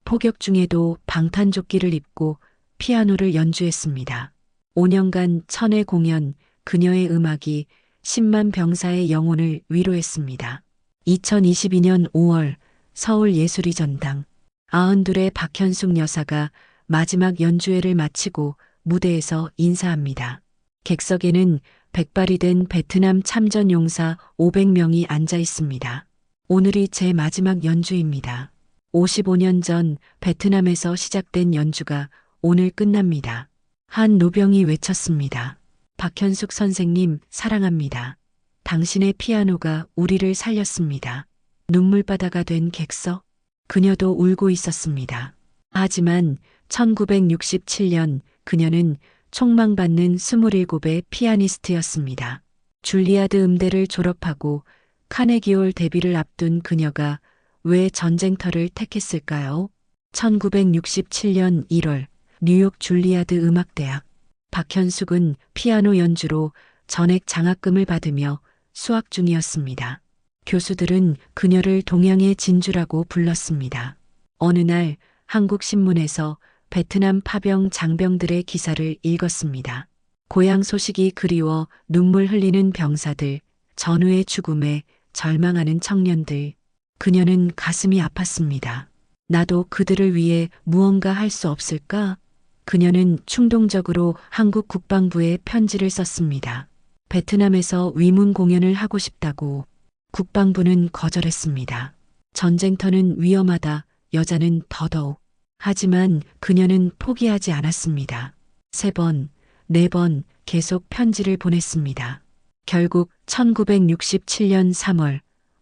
폭격 중에도 방탄조끼를 입고 피아노를 연주했습니다. 5년간 천회 공연, 그녀의 음악이 10만 병사의 영혼을 위로했습니다. 2022년 5월 서울예술의 전당 92의 박현숙 여사가 마지막 연주회를 마치고 무대에서 인사합니다. 객석에는 백발이 된 베트남 참전 용사 500명이 앉아 있습니다. 오늘이 제 마지막 연주입니다. 55년 전 베트남에서 시작된 연주가 오늘 끝납니다. 한 노병이 외쳤습니다. 박현숙 선생님 사랑합니다. 당신의 피아노가 우리를 살렸습니다. 눈물바다가 된 객석. 그녀도 울고 있었습니다. 하지만 1967년 그녀는 촉망받는 27의 피아니스트였습니다. 줄리아드 음대를 졸업하고 카네기홀 데뷔를 앞둔 그녀가 왜 전쟁터를 택했을까요? 1967년 1월 뉴욕 줄리아드 음악대학. 박현숙은 피아노 연주로 전액 장학금을 받으며 수학 중이었습니다. 교수들은 그녀를 동양의 진주라고 불렀습니다. 어느 날 한국신문에서 베트남 파병 장병들의 기사를 읽었습니다. 고향 소식이 그리워 눈물 흘리는 병사들, 전우의 죽음에 절망하는 청년들. 그녀는 가슴이 아팠습니다. 나도 그들을 위해 무언가 할 수 없을까? 그녀는 충동적으로 한국 국방부에 편지를 썼습니다. 베트남에서 위문 공연을 하고 싶다고. 국방부는 거절했습니다. 전쟁터는 위험하다, 여자는 더더욱. 하지만 그녀는 포기하지 않았습니다. 3번, 4번 계속 편지를 보냈습니다. 결국 1967년 3월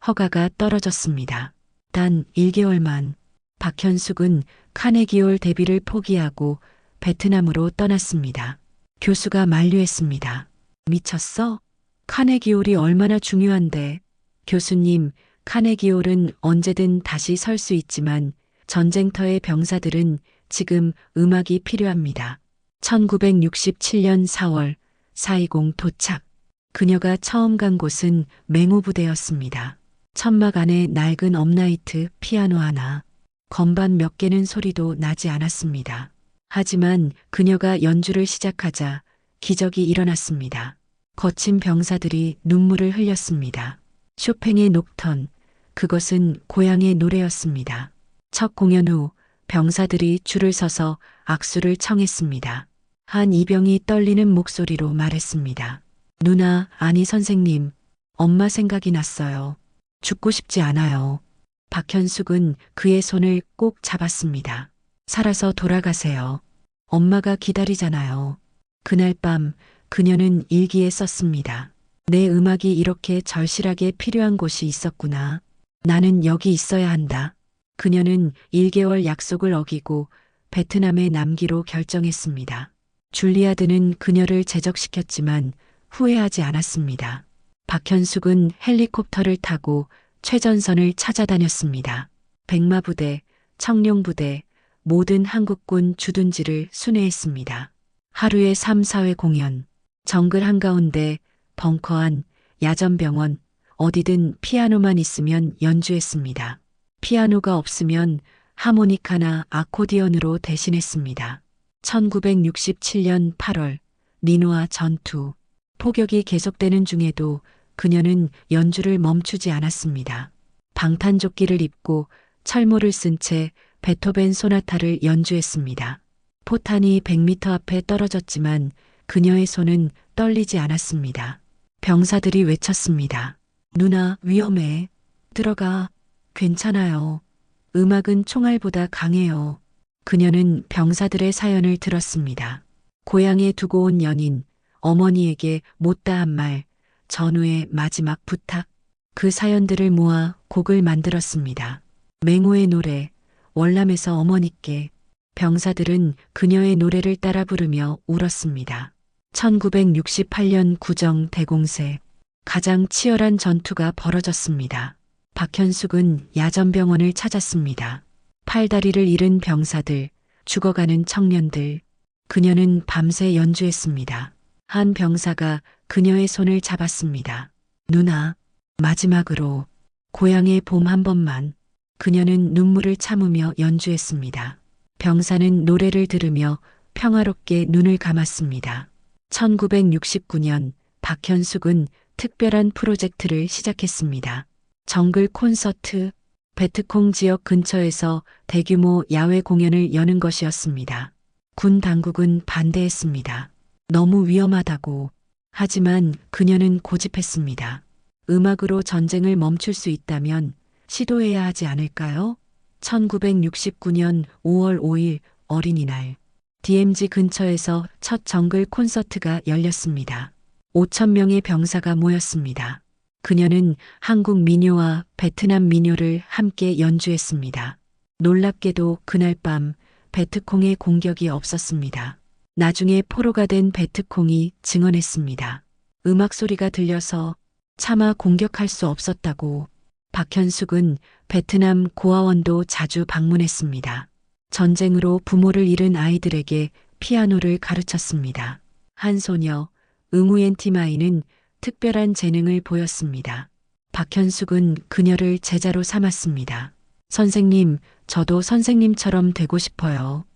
허가가 떨어졌습니다. 단 1개월만 박현숙은 카네기홀 데뷔를 포기하고 베트남으로 떠났습니다. 교수가 만류했습니다. 미쳤어? 카네기홀이 얼마나 중요한데. 교수님, 카네기홀은 언제든 다시 설 수 있지만 전쟁터의 병사들은 지금 음악이 필요합니다. 1967년 4월 420 도착. 그녀가 처음 간 곳은 맹호부대였습니다. 천막 안에 낡은 업라이트 피아노 하나, 건반 몇 개는 소리도 나지 않았습니다. 하지만 그녀가 연주를 시작하자 기적이 일어났습니다. 거친 병사들이 눈물을 흘렸습니다. 쇼팽의 녹턴, 그것은 고향의 노래였습니다. 첫 공연 후 병사들이 줄을 서서 악수를 청했습니다. 한 이병이 떨리는 목소리로 말했습니다. 누나, 아니 선생님, 엄마 생각이 났어요. 죽고 싶지 않아요. 박현숙은 그의 손을 꼭 잡았습니다. 살아서 돌아가세요. 엄마가 기다리잖아요. 그날 밤 그녀는 일기에 썼습니다. 내 음악이 이렇게 절실하게 필요한 곳이 있었구나. 나는 여기 있어야 한다. 그녀는 1개월 약속을 어기고 베트남에 남기로 결정했습니다. 줄리아드는 그녀를 제적시켰지만 후회하지 않았습니다. 박현숙은 헬리콥터를 타고 최전선을 찾아다녔습니다. 백마부대, 청룡부대, 모든 한국군 주둔지를 순회했습니다. 하루에 3, 4회 공연, 정글 한가운데 벙커 안, 야전병원, 어디든 피아노만 있으면 연주했습니다. 피아노가 없으면 하모니카나 아코디언으로 대신했습니다. 1967년 8월 니노아 전투. 폭격이 계속되는 중에도 그녀는 연주를 멈추지 않았습니다. 방탄조끼를 입고 철모를 쓴 채 베토벤 소나타를 연주했습니다. 포탄이 100m 앞에 떨어졌지만 그녀의 손은 떨리지 않았습니다. 병사들이 외쳤습니다. 누나, 위험해. 들어가. 괜찮아요. 음악은 총알보다 강해요. 그녀는 병사들의 사연을 들었습니다. 고향에 두고 온 연인, 어머니에게 못다한 말, 전우의 마지막 부탁. 그 사연들을 모아 곡을 만들었습니다. 맹호의 노래, 월남에서 어머니께. 병사들은 그녀의 노래를 따라 부르며 울었습니다. 1968년 구정 대공세. 가장 치열한 전투가 벌어졌습니다. 박현숙은 야전병원을 찾았습니다. 팔다리를 잃은 병사들, 죽어가는 청년들. 그녀는 밤새 연주했습니다. 한 병사가 그녀의 손을 잡았습니다. 누나, 마지막으로 고향의 봄 한 번만. 그녀는 눈물을 참으며 연주했습니다. 병사는 노래를 들으며 평화롭게 눈을 감았습니다. 1969년 박현숙은 특별한 프로젝트를 시작했습니다. 정글 콘서트, 베트콩 지역 근처에서 대규모 야외 공연을 여는 것이었습니다. 군 당국은 반대했습니다. 너무 위험하다고. 하지만 그녀는 고집했습니다. 음악으로 전쟁을 멈출 수 있다면 시도해야 하지 않을까요? 1969년 5월 5일 어린이날. DMZ 근처에서 첫 정글 콘서트가 열렸습니다. 5천 명의 병사가 모였습니다. 그녀는 한국 민요와 베트남 민요를 함께 연주했습니다. 놀랍게도 그날 밤 베트콩의 공격이 없었습니다. 나중에 포로가 된 베트콩이 증언했습니다. 음악 소리가 들려서 차마 공격할 수 없었다고. 박현숙은 베트남 고아원도 자주 방문했습니다. 전쟁으로 부모를 잃은 아이들에게 피아노를 가르쳤습니다. 한 소녀, 응우엔티마이는 특별한 재능을 보였습니다. 박현숙은 그녀를 제자로 삼았습니다. 선생님, 저도 선생님처럼 되고 싶어요.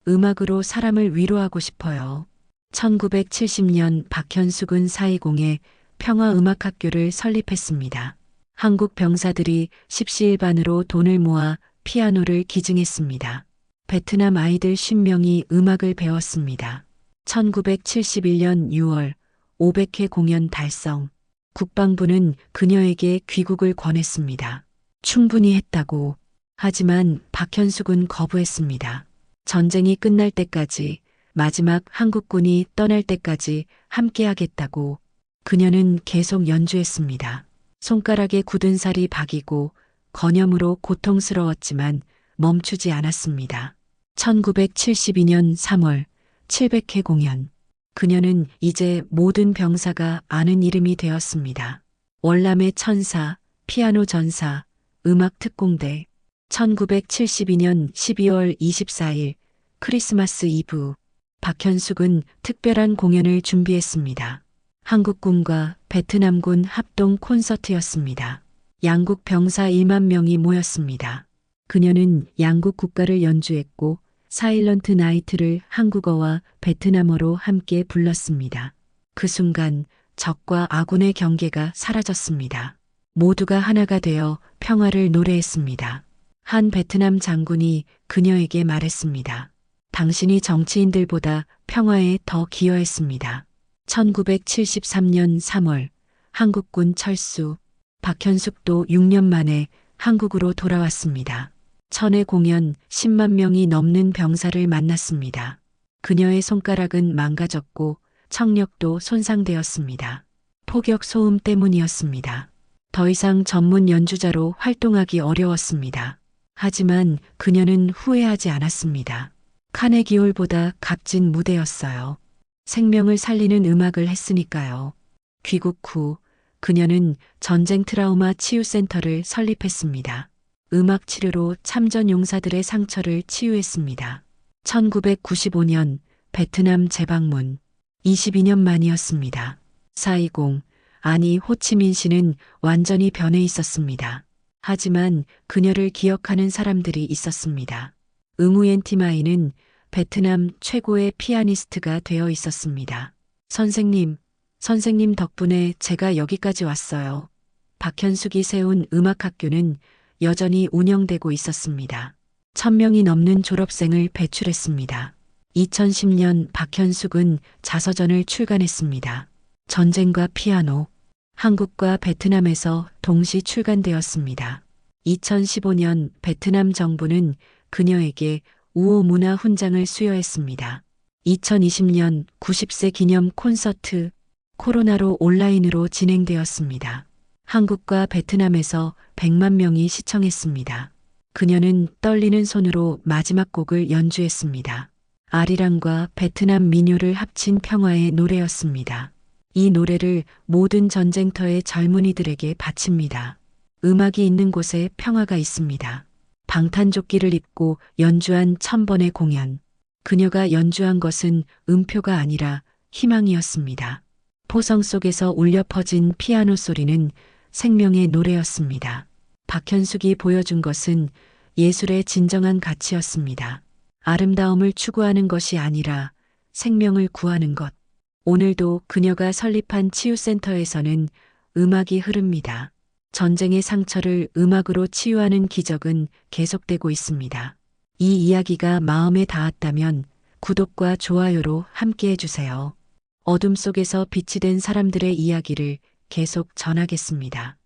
음악으로 사람을 위로하고 싶어요. 1970년 박현숙은 420에 평화음악학교를 설립했습니다. 한국 병사들이 십시일반으로 돈을 모아 피아노를 기증했습니다. 베트남 아이들 10명이 음악을 배웠습니다. 1971년 6월 500회 공연 달성. 국방부는 그녀에게 귀국을 권했습니다. 충분히 했다고. 하지만 박현숙은 거부했습니다. 전쟁이 끝날 때까지, 마지막 한국군이 떠날 때까지 함께하겠다고. 그녀는 계속 연주했습니다. 손가락에 굳은 살이 박이고 건염으로 고통스러웠지만 멈추지 않았습니다. 1972년 3월 700회 공연. 그녀는 이제 모든 병사가 아는 이름이 되었습니다. 월남의 천사, 피아노 전사, 음악 특공대. 1972년 12월 24일 크리스마스 이브. 박현숙은 특별한 공연을 준비했습니다. 한국군과 베트남군 합동 콘서트였습니다. 양국 병사 1만 명이 모였습니다. 그녀는 양국 국가를 연주했고 사일런트 나이트를 한국어와 베트남어로 함께 불렀습니다. 그 순간 적과 아군의 경계가 사라졌습니다. 모두가 하나가 되어 평화를 노래했습니다. 한 베트남 장군이 그녀에게 말했습니다. 당신이 정치인들보다 평화에 더 기여했습니다. 1973년 3월 한국군 철수. 박현숙도 6년 만에 한국으로 돌아왔습니다. 천회 공연 10만 명이 넘는 병사를 만났습니다. 그녀의 손가락은 망가졌고 청력도 손상되었습니다. 폭격 소음 때문이었습니다. 더 이상 전문 연주자로 활동하기 어려웠습니다. 하지만 그녀는 후회하지 않았습니다. 카네기홀보다 값진 무대였어요. 생명을 살리는 음악을 했으니까요. 귀국 후 그녀는 전쟁 트라우마 치유센터를 설립했습니다. 음악 치료로 참전 용사들의 상처를 치유했습니다. 1995년 베트남 재방문. 22년 만이었습니다. 420, 아니 호치민시는 완전히 변해 있었습니다. 하지만 그녀를 기억하는 사람들이 있었습니다. 응우엔티마이는 베트남 최고의 피아니스트가 되어 있었습니다. 선생님 덕분에 제가 여기까지 왔어요. 박현숙이 세운 음악학교는 여전히 운영되고 있었습니다. 1000명이 넘는 졸업생을 배출했습니다. 2010년 박현숙은 자서전을 출간했습니다. 전쟁과 피아노. 한국과 베트남에서 동시 출간되었습니다. 2015년 베트남 정부는 그녀에게 우호 문화 훈장을 수여했습니다. 2020년 90세 기념 콘서트. 코로나로 온라인으로 진행되었습니다. 한국과 베트남에서 100만 명이 시청했습니다. 그녀는 떨리는 손으로 마지막 곡을 연주했습니다. 아리랑과 베트남 민요를 합친 평화의 노래였습니다. 이 노래를 모든 전쟁터의 젊은이들에게 바칩니다. 음악이 있는 곳에 평화가 있습니다. 방탄조끼를 입고 연주한 1000번의 공연. 그녀가 연주한 것은 음표가 아니라 희망이었습니다. 포성 속에서 울려 퍼진 피아노 소리는 생명의 노래였습니다. 박현숙이 보여준 것은 예술의 진정한 가치였습니다. 아름다움을 추구하는 것이 아니라 생명을 구하는 것. 오늘도 그녀가 설립한 치유센터에서는 음악이 흐릅니다. 전쟁의 상처를 음악으로 치유하는 기적은 계속되고 있습니다. 이 이야기가 마음에 닿았다면 구독과 좋아요로 함께 해주세요. 어둠 속에서 빛이 된 사람들의 이야기를 계속 전하겠습니다.